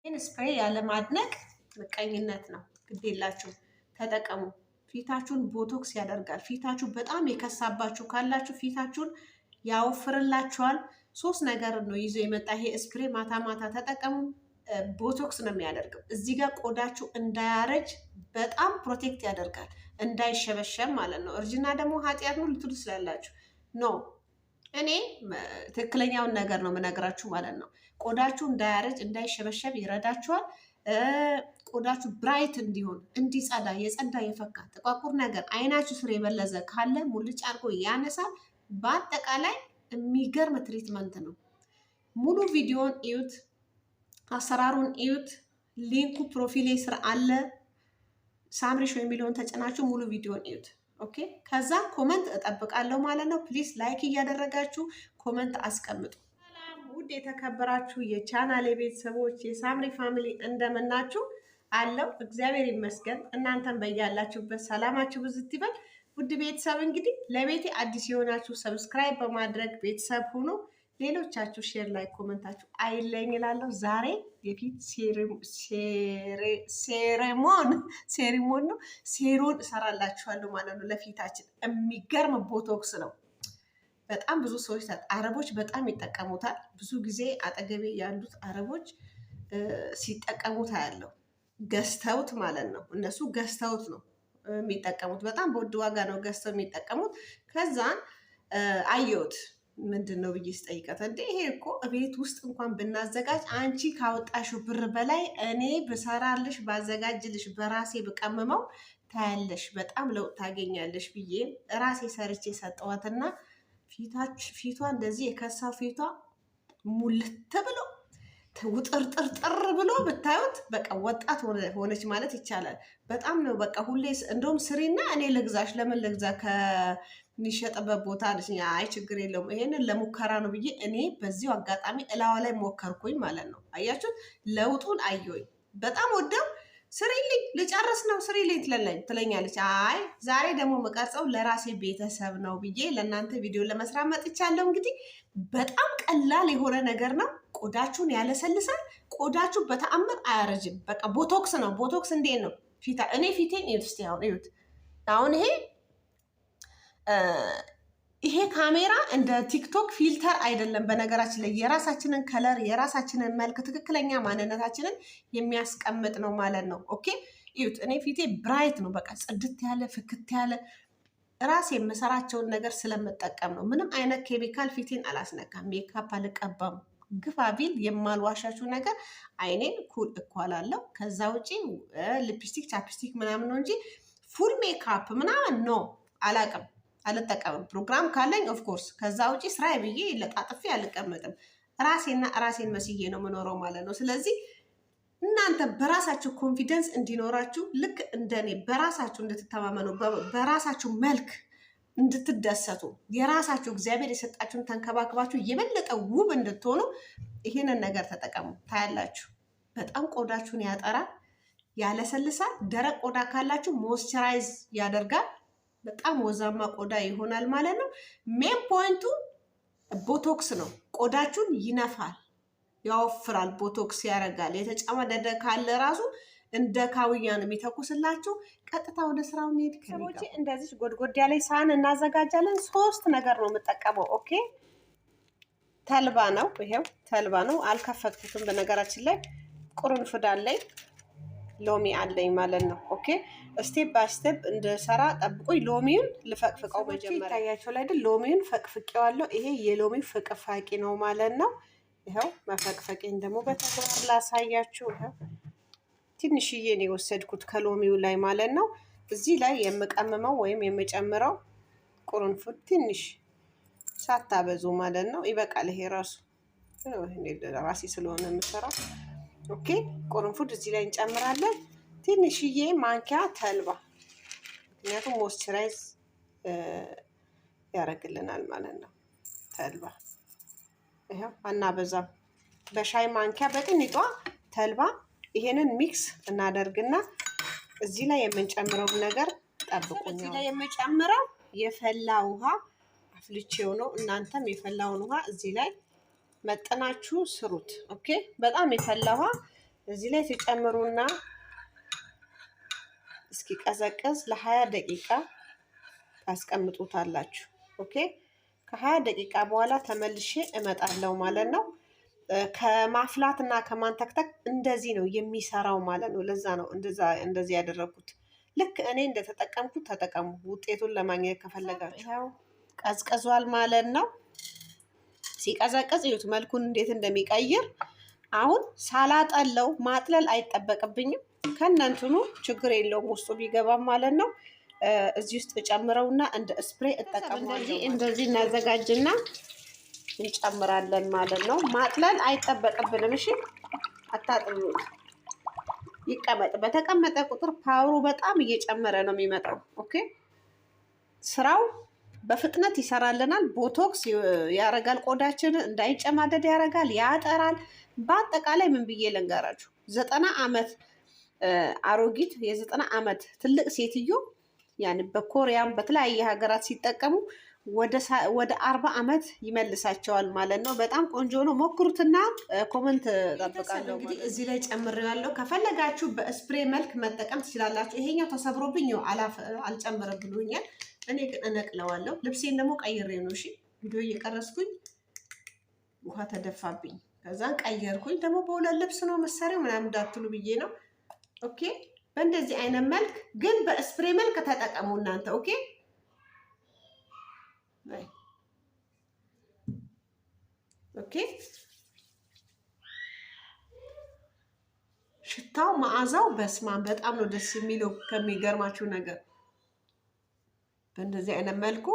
ይህን ስፕሬይ ያለ ማድነቅ ምቀኝነት ነው። ግዴላችሁ ተጠቀሙ። ፊታችሁን ቦቶክስ ያደርጋል። ፊታችሁ በጣም የከሳባችሁ ካላችሁ ፊታችሁን ያወፍርላችኋል። ሶስት ነገር ነው ይዞ የመጣ ይሄ ስፕሬይ። ማታ ማታ ተጠቀሙ። ቦቶክስ ነው የሚያደርገው። እዚህ ጋር ቆዳችሁ እንዳያረጅ በጣም ፕሮቴክት ያደርጋል፣ እንዳይሸበሸብ ማለት ነው። እርጅና ደግሞ ኃጢአት ነው ልትሉ ስላላችሁ ኖ፣ እኔ ትክክለኛውን ነገር ነው የምነግራችሁ ማለት ነው። ቆዳችሁ እንዳያረጅ እንዳይሸበሸብ ይረዳችኋል። ቆዳችሁ ብራይት እንዲሆን እንዲጸዳ፣ የጸዳ የፈካ ጥቋቁር ነገር አይናችሁ ስር የበለዘ ካለ ሙልጭ አድርጎ ያነሳል። በአጠቃላይ የሚገርም ትሪትመንት ነው። ሙሉ ቪዲዮን እዩት፣ አሰራሩን እዩት። ሊንኩ ፕሮፊሌ ስር አለ። ሳምሪ ሾው የሚለውን ተጭናችሁ ሙሉ ቪዲዮን እዩት። ኦኬ፣ ከዛ ኮመንት እጠብቃለሁ ማለት ነው። ፕሊዝ ላይክ እያደረጋችሁ ኮመንት አስቀምጡ። ሰላም ውድ የተከበራችሁ የቻናሌ ቤተሰቦች፣ የሳምሪ ፋሚሊ እንደምናችሁ አለው። እግዚአብሔር ይመስገን። እናንተም በያላችሁበት ሰላማችሁ ብዝት ይበል። ውድ ቤተሰብ እንግዲህ ለቤቴ አዲስ የሆናችሁ ሰብስክራይብ በማድረግ ቤተሰብ ሁኑ። ሌሎቻችሁ ሼር ላይ ኮመንታችሁ አይለኝ እላለሁ። ዛሬ የፊት ሴሪሞን ነው፣ ሴሮን እሰራላችኋለሁ ማለት ነው። ለፊታችን የሚገርም ቦቶክስ ነው። በጣም ብዙ ሰዎች አረቦች በጣም ይጠቀሙታል። ብዙ ጊዜ አጠገቤ ያሉት አረቦች ሲጠቀሙት አያለው። ገዝተውት ማለት ነው። እነሱ ገዝተውት ነው የሚጠቀሙት። በጣም በውድ ዋጋ ነው ገዝተው የሚጠቀሙት። ከዛን አየሁት ምንድን ነው ብዬ ስጠይቀት፣ እንዴ ይሄ እኮ ቤት ውስጥ እንኳን ብናዘጋጅ አንቺ ካወጣሽው ብር በላይ እኔ ብሰራልሽ ባዘጋጅልሽ በራሴ ብቀምመው ታያለሽ፣ በጣም ለውጥ ታገኛለሽ ብዬ ራሴ ሰርቼ ሰጠዋትና ፊቷ እንደዚህ የከሳው ፊቷ ሙልት ብሎ ውጥርጥርጥር ብሎ ብታዩት በቃ ወጣት ሆነች ማለት ይቻላል። በጣም ነው በቃ ሁሌ እንደውም ስሪና እኔ ልግዛሽ፣ ለምን ልግዛ ከሚሸጥበት ቦታ አለች። አይ ችግር የለውም ይሄንን ለሙከራ ነው ብዬ እኔ በዚሁ አጋጣሚ እላዋ ላይ ሞከርኩኝ ማለት ነው። አያችሁት ለውጡን አየሁኝ። በጣም ወደው ስሪልኝ ልጨርስ ነው ስሪልኝ ትለኛለች። አይ ዛሬ ደግሞ መቀርጸው ለራሴ ቤተሰብ ነው ብዬ ለእናንተ ቪዲዮ ለመስራት መጥቻለሁ። እንግዲህ በጣም ቀላል የሆነ ነገር ነው። ቆዳችሁን ያለሰልሳል። ቆዳችሁ በተአምር አያረጅም። በቃ ቦቶክስ ነው። ቦቶክስ እንዴት ነው እኔ ፊቴን እዩት እስኪ። አሁን ይሄ ካሜራ እንደ ቲክቶክ ፊልተር አይደለም። በነገራችን ላይ የራሳችንን ከለር የራሳችንን መልክ ትክክለኛ ማንነታችንን የሚያስቀምጥ ነው ማለት ነው። ኦኬ እዩት። እኔ ፊቴ ብራይት ነው። በቃ ጽድት ያለ ፍክት ያለ ራሴ የምሰራቸውን ነገር ስለምጠቀም ነው። ምንም አይነት ኬሚካል ፊቴን አላስነካም። ሜካፕ አልቀባም። ግፋ ቢል የማልዋሻችሁ ነገር አይኔን ኩል እኳላለሁ። ከዛ ውጪ ሊፕስቲክ ቻፕስቲክ ምናምን ነው እንጂ ፉል ሜካፕ ምናምን ነው አልጠቀምም። ፕሮግራም ካለኝ ኦፍኮርስ፣ ከዛ ውጪ ስራዬ ብዬ ለጣጥፌ አልቀመጥም። ራሴን መስዬ ነው የምኖረው ማለት ነው። ስለዚህ እናንተ በራሳችሁ ኮንፊደንስ እንዲኖራችሁ ልክ እንደኔ በራሳችሁ እንድትተማመኑ በራሳችሁ መልክ እንድትደሰቱ የራሳችሁ እግዚአብሔር የሰጣችሁን ተንከባክባችሁ የበለጠ ውብ እንድትሆኑ ይህንን ነገር ተጠቀሙ። ታያላችሁ። በጣም ቆዳችሁን ያጠራል፣ ያለሰልሳል። ደረቅ ቆዳ ካላችሁ ሞይስቸራይዝ ያደርጋል። በጣም ወዛማ ቆዳ ይሆናል ማለት ነው። ሜን ፖይንቱ ቦቶክስ ነው። ቆዳችሁን ይነፋል፣ ያወፍራል፣ ቦቶክስ ያደርጋል። የተጨማደደ ካለ ራሱ እንደ ካውያ ነው የሚተኩስላችሁ። ቀጥታ ወደ ስራው እንሄድ። ሰዎች እንደዚህ ጎድጎድ ያለ ሳህን እናዘጋጃለን። 3 ነገር ነው የምጠቀመው። ኦኬ ተልባ ነው። ይሄው ተልባ ነው። አልከፈትኩትም በነገራችን ላይ። ቁርንፍድ አለኝ፣ ሎሚ አለኝ ማለት ነው። ኦኬ ስቴፕ ባይ ስቴፕ እንደሰራ ጠብቁኝ። ሎሚውን ልፈቅፍቀው መጀመሪያ። ይታያችሁ ላይ አይደል? ሎሚውን ፈቅፍቄዋለሁ። ይሄ የሎሚው ፍቅፋቂ ነው ማለት ነው። ይሄው መፈቅፈቄን ደግሞ በተግባር ላሳያችሁ። ይሄው ትንሽዬ ነው የወሰድኩት ከሎሚው ላይ ማለት ነው። እዚህ ላይ የምቀምመው ወይም የምጨምረው ቁርንፉድ ትንሽ ሳታበዙ ማለት ነው። ይበቃል። ይሄ ራሱ ራሴ ስለሆነ የምሰራው። ኦኬ ቁርንፉድ እዚህ ላይ እንጨምራለን። ትንሽዬ ማንኪያ ተልባ፣ ምክንያቱም ሞይስቸራይዝ ያደርግልናል ማለት ነው። ተልባ ይሄው አናበዛም። በሻይ ማንኪያ በጥንጧ ተልባ ይሄንን ሚክስ እናደርግና እዚህ ላይ የምንጨምረው ነገር ጠብቁኝ። እዚህ ላይ የምንጨምረው የፈላ ውሃ አፍልቼው ነው። እናንተም የፈላውን ውሃ እዚህ ላይ መጠናችሁ ስሩት። ኦኬ በጣም የፈላ ውሃ እዚህ ላይ ትጨምሩና እስኪ ቀዘቀዝ ለ20 ደቂቃ ታስቀምጡታላችሁ። ኦኬ ከ20 ደቂቃ በኋላ ተመልሼ እመጣለሁ ማለት ነው። ከማፍላትና ከማንተክተክ እንደዚህ ነው የሚሰራው ማለት ነው። ለዛ ነው እንደዚህ ያደረኩት። ልክ እኔ እንደተጠቀምኩት ተጠቀሙ። ውጤቱን ለማግኘት ከፈለጋችሁ ያው ቀዝቅዟል ማለት ነው። ሲቀዘቅዝ እዩት መልኩን እንዴት እንደሚቀይር። አሁን ሳላጠለው ማጥለል አይጠበቅብኝም። ከነንትኑ ችግር የለውም ውስጡ ቢገባም ማለት ነው። እዚህ ውስጥ ጨምረውና እንደ ስፕሬይ እጠቀማለሁ። እንደዚህ እናዘጋጅና እንጨምራለን ማለት ነው። ማጥለል አይጠበቅብንም። እሺ አታጥሉት። ይቀመጥ። በተቀመጠ ቁጥር ፓወሩ በጣም እየጨመረ ነው የሚመጣው። ኦኬ ስራው በፍጥነት ይሰራልናል። ቦቶክስ ያረጋል፣ ቆዳችን እንዳይጨማደድ ያረጋል፣ ያጠራል። በአጠቃላይ ምን ብዬ ልንገራችሁ 90 ዓመት አሮጊት የ90 ዓመት ትልቅ ሴትዮ ያን በኮሪያም በተለያየ ሀገራት ሲጠቀሙ ወደ 40 ዓመት ይመልሳቸዋል ማለት ነው። በጣም ቆንጆ ነው። ሞክሩትና ኮመንት ጠብቃለሁ። እንግዲህ እዚህ ላይ ጨምሬያለሁ። ከፈለጋችሁ በስፕሬ መልክ መጠቀም ትችላላችሁ። ይሄኛው ተሰብሮብኝ አልጨምርም ብሎኛል። እኔ ግን እነቅለዋለሁ። ልብሴን ደግሞ ቀይሬ ነው። እሺ ቪዲዮ እየቀረስኩኝ ውሃ ተደፋብኝ። ከዛን ቀየርኩኝ። ደግሞ በሁለት ልብስ ነው መሳሪያው ምናምን እንዳትሉ ብዬ ነው። ኦኬ በእንደዚህ አይነት መልክ ግን በስፕሬ መልክ ተጠቀሙ እናንተ። ኦኬ ኦኬ ሽታው መዓዛው በስማን በጣም ነው ደስ የሚለው። ከሚገርማችሁ ነገር በእንደዚህ አይነት መልኩ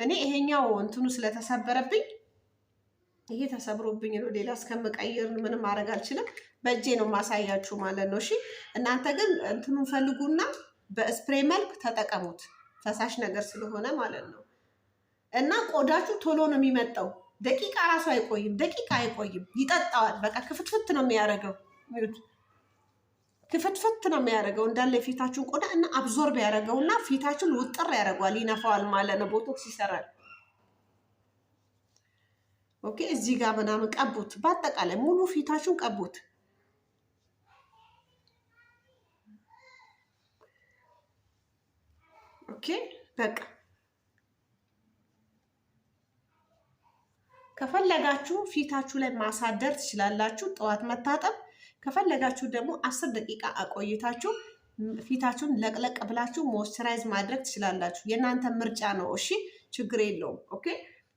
እኔ ይሄኛው እንትኑ ስለተሰበረብኝ ይሄ ተሰብሮብኝ ነው። ሌላ እስከምቀይር ምንም ማድረግ አልችልም። በእጄ ነው ማሳያችሁ ማለት ነው። እሺ እናንተ ግን እንትኑን ፈልጉና በስፕሬይ መልክ ተጠቀሙት። ፈሳሽ ነገር ስለሆነ ማለት ነው። እና ቆዳችሁ ቶሎ ነው የሚመጣው። ደቂቃ ራሱ አይቆይም። ደቂቃ አይቆይም። ይጠጣዋል። በቃ ክፍትፍት ነው የሚያደርገው። ክፍትፍት ነው የሚያደርገው እንዳለ የፊታችሁን ቆዳ እና አብዞርብ ያደርገውና ፊታችሁን ውጥር ያደርገዋል፣ ይነፋዋል ማለት ነው። ቦቶክስ ይሰራል። ኦኬ እዚህ ጋር ምናምን ቀቡት። በአጠቃላይ ሙሉ ፊታችሁን ቀቡት። ኦኬ በቃ ከፈለጋችሁ ፊታችሁ ላይ ማሳደር ትችላላችሁ። ጠዋት መታጠብ ከፈለጋችሁ ደግሞ 10 ደቂቃ አቆይታችሁ ፊታችሁን ለቅለቅ ብላችሁ ሞይስቸራይዝ ማድረግ ትችላላችሁ። የእናንተ ምርጫ ነው። እሺ ችግር የለውም። ኦኬ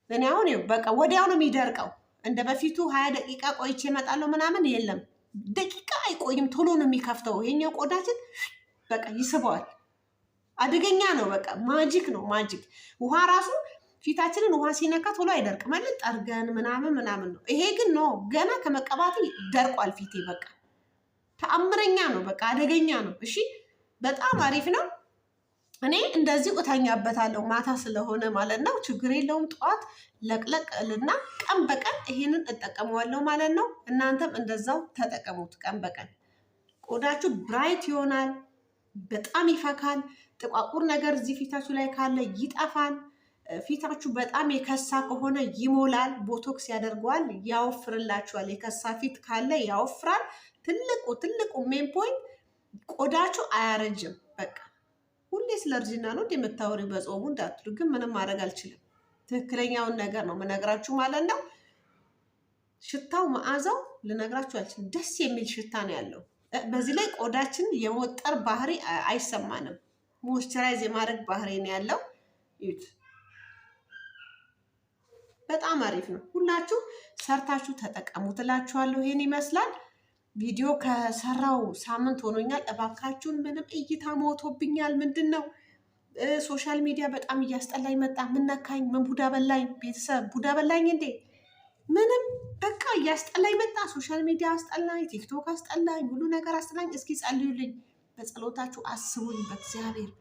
እኔ አሁን በቃ ወዲያው ነው የሚደርቀው። እንደ በፊቱ 20 ደቂቃ ቆይቼ እመጣለሁ ምናምን የለም። ደቂቃ አይቆይም። ቶሎ ነው የሚከፍተው። ይሄኛው ቆዳችን በቃ ይስበዋል። አደገኛ ነው። በቃ ማጂክ ነው። ማጂክ ውሃ ራሱ ፊታችንን ውሃ ሲነካ ቶሎ አይደርቅም ማለት ጠርገን ምናምን ነው። ይሄ ግን ነው ገና ከመቀባት ደርቋል ፊቴ። በቃ ተአምረኛ ነው። በቃ አደገኛ ነው። እሺ በጣም አሪፍ ነው። እኔ እንደዚህ እተኛበታለሁ ማታ ስለሆነ ማለት ነው። ችግር የለውም። ጠዋት ለቅለቅልና ቀን በቀን ይሄንን እጠቀመዋለሁ ማለት ነው። እናንተም እንደዛው ተጠቀሙት። ቀን በቀን ቆዳችሁ ብራይት ይሆናል። በጣም ይፈካል። ጥቋቁር ነገር እዚህ ፊታችሁ ላይ ካለ ይጠፋል። ፊታችሁ በጣም የከሳ ከሆነ ይሞላል። ቦቶክስ ያደርገዋል፣ ያወፍርላችኋል። የከሳ ፊት ካለ ያወፍራል። ትልቁ ሜን ፖይንት ቆዳችሁ አያረጅም። በቃ ሁሌ ስለ እርጅና ነው የምታወሪው በጾሙ እንዳትሉ፣ ግን ምንም ማድረግ አልችልም። ትክክለኛውን ነገር ነው የምነግራችሁ ማለት ነው። ሽታው መዓዛው ልነግራችሁ አልችልም። ደስ የሚል ሽታ ነው ያለው። በዚህ ላይ ቆዳችን የመወጠር ባህሪ አይሰማንም። ሞይስቸራይዝ የማድረግ ባህሪ ነው ያለው። ይዩት፣ በጣም አሪፍ ነው። ሁላችሁ ሰርታችሁ ተጠቀሙ ትላችኋለሁ። ይሄን ይመስላል። ቪዲዮ ከሰራው ሳምንት ሆኖኛል። እባካችሁን ምንም እይታ ሞቶብኛል። ምንድን ነው ሶሻል ሚዲያ በጣም እያስጠላኝ መጣ። ምን ነካኝ? ምን ቡዳ በላኝ? ቤተሰብ ቡዳ በላኝ እንዴ? ምንም በቃ እያስጠላኝ መጣ። ሶሻል ሚዲያ አስጠላኝ፣ ቲክቶክ አስጠላኝ፣ ሁሉ ነገር አስጠላኝ። እስኪ ጸልዩልኝ፣ በጸሎታችሁ አስቡኝ። በእግዚአብሔር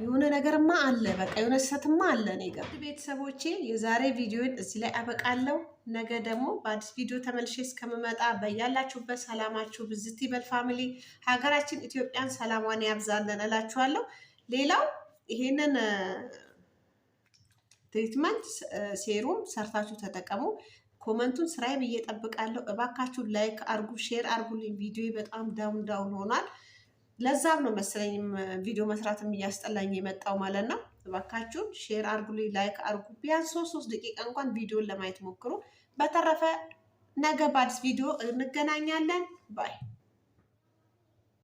የሆነ ነገርማ አለ፣ በቃ የሆነ ሰትማ አለ። እኔ ጋር ቤተሰቦቼ የዛሬ ቪዲዮን እዚህ ላይ አበቃለሁ። ነገ ደግሞ በአዲስ ቪዲዮ ተመልሼ እስከምመጣ በያላችሁበት ሰላማችሁ ብዝት ይበል። ፋሚሊ ሀገራችን ኢትዮጵያን ሰላሟን ያብዛለን እላችኋለሁ። ሌላው ይሄንን ትሪትመንት ሴሩም ሰርታችሁ ተጠቀሙ። ኮመንቱን ስራዬ ብዬ እጠብቃለሁ። እባካችሁ ላይክ አርጉ፣ ሼር አርጉልኝ። ቪዲዮ በጣም ዳውን ሆኗል። ለዛም ነው መሰለኝ ቪዲዮ መስራትም እያስጠላኝ የመጣው ማለት ነው። እባካችሁ ሼር አርጉልኝ፣ ላይክ አርጉ። ቢያንስ 3 ደቂቃ እንኳን ቪዲዮን ለማየት ሞክሩ። በተረፈ ነገ በአዲስ ቪዲዮ እንገናኛለን። ባይ